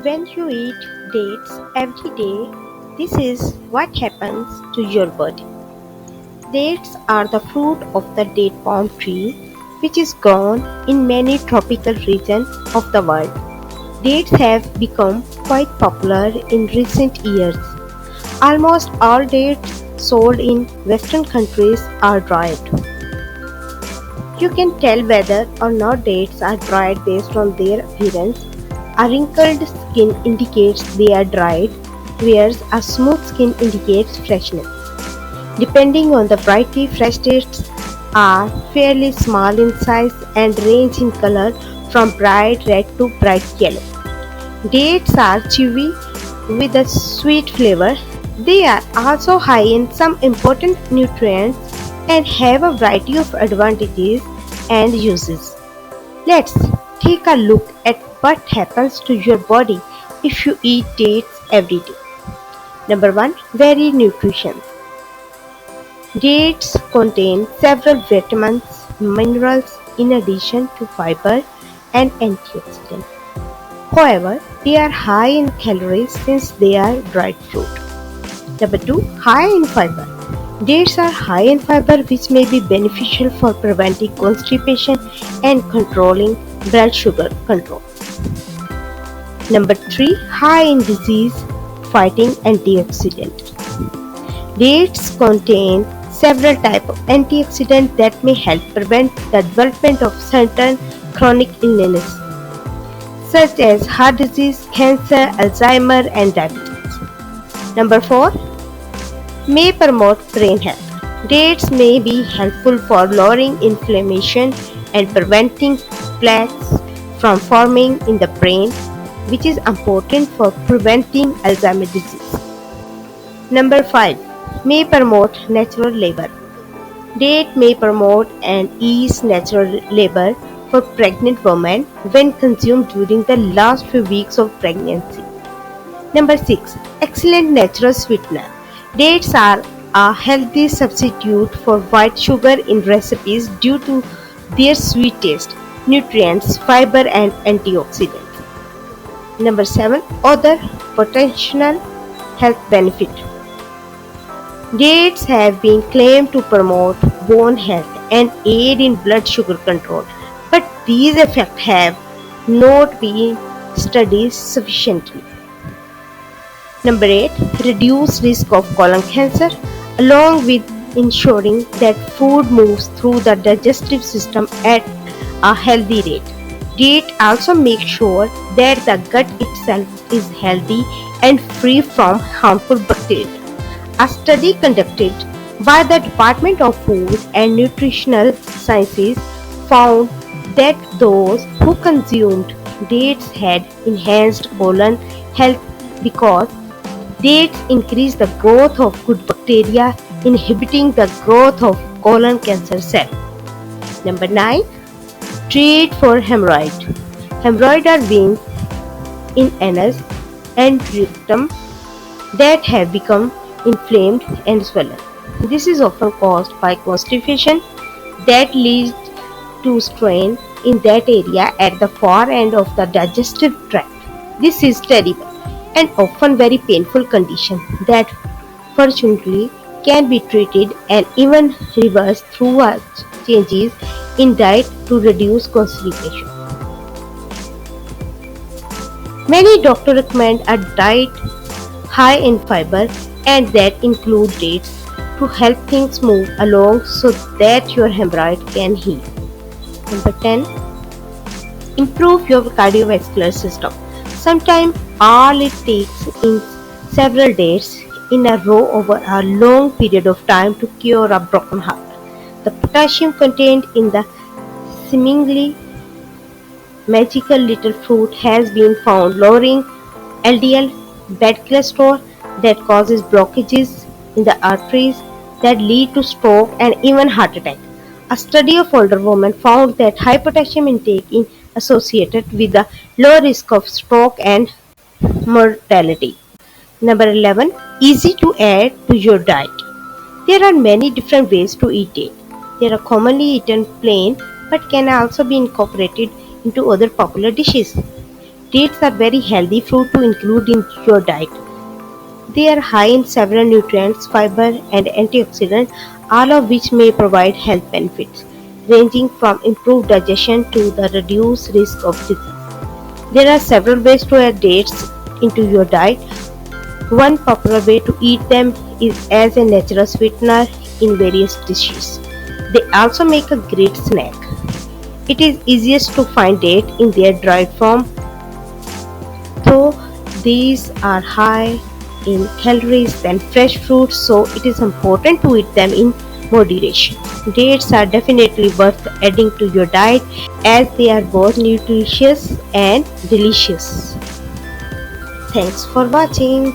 When you eat dates every day, this is what happens to your body. Dates are the fruit of the date palm tree, which is grown in many tropical regions of the world. Dates have become quite popular in recent years. Almost all dates sold in Western countries are dried. You can tell whether or not dates are dried based on their appearance. A wrinkled skin indicates they are dried, whereas a smooth skin indicates freshness. Depending on the variety, fresh dates are fairly small in size and range in color from bright red to bright yellow. Dates are chewy with a sweet flavor. They are also high in some important nutrients and have a variety of advantages and uses. Let's take a look at what happens to your body if you eat dates every day. Number 1. Very nutritious. Dates contain several vitamins, minerals in addition to fiber and antioxidants. However, they are high in calories since they are dried fruit. Number 2. High in fiber. Dates are high in fiber, which may be beneficial for preventing constipation and controlling blood sugar control. Number 3. High in disease fighting antioxidants. Dates contain several types of antioxidants that may help prevent the development of certain chronic illnesses such as heart disease, cancer, Alzheimer, and diabetes. Number 4. May promote brain health. Dates may be helpful for lowering inflammation and preventing plaques from forming in the brain, which is important for preventing Alzheimer's disease. Number 5. May promote natural labor. Date may promote and ease natural labor for pregnant women when consumed during the last few weeks of pregnancy. Number 6. Excellent natural sweetener. Dates are a healthy substitute for white sugar in recipes due to their sweet taste, nutrients, fiber, and antioxidants. Number 7. Other potential health benefit. Dates have been claimed to promote bone health and aid in blood sugar control, but these effects have not been studied sufficiently. Number 8. Reduce risk of colon cancer, along with ensuring that food moves through the digestive system at a healthy rate. Date also makes sure that the gut itself is healthy and free from harmful bacteria. A study conducted by the Department of Food and Nutritional Sciences found that those who consumed dates had enhanced colon health because dates increase the growth of good bacteria, inhibiting the growth of colon cancer cells. Number 9. Treat for hemorrhoid. Hemorrhoids are veins in anus and rectum that have become inflamed and swollen. This is often caused by constipation that leads to strain in that area at the far end of the digestive tract. This is terrible and often very painful condition that fortunately can be treated and even reversed through changes in diet to reduce constipation. Many doctors recommend a diet high in fiber and that include dates to help things move along so that your hemorrhoid can heal. Number 10. Improve your cardiovascular system. Sometimes all it takes is several days in a row over a long period of time to cure a broken heart. The potassium contained in the seemingly magical little fruit has been found lowering LDL, bad cholesterol that causes blockages in the arteries that lead to stroke and even heart attack. A study of older women found that high potassium intake is associated with a low risk of stroke and mortality. Number 11. Easy to add to your diet. There are many different ways to eat it. They are commonly eaten plain but can also be incorporated into other popular dishes. Dates are very healthy fruit to include in your diet. They are high in several nutrients, fiber, and antioxidants, all of which may provide health benefits, ranging from improved digestion to the reduced risk of disease. There are several ways to add dates into your diet. One popular way to eat them is as a natural sweetener in various dishes. They also make a great snack. It is easiest to find date in their dried form, though these are high in calories than fresh fruits, so it is important to eat them in moderation. Dates are definitely worth adding to your diet as they are both nutritious and delicious. Thanks for watching.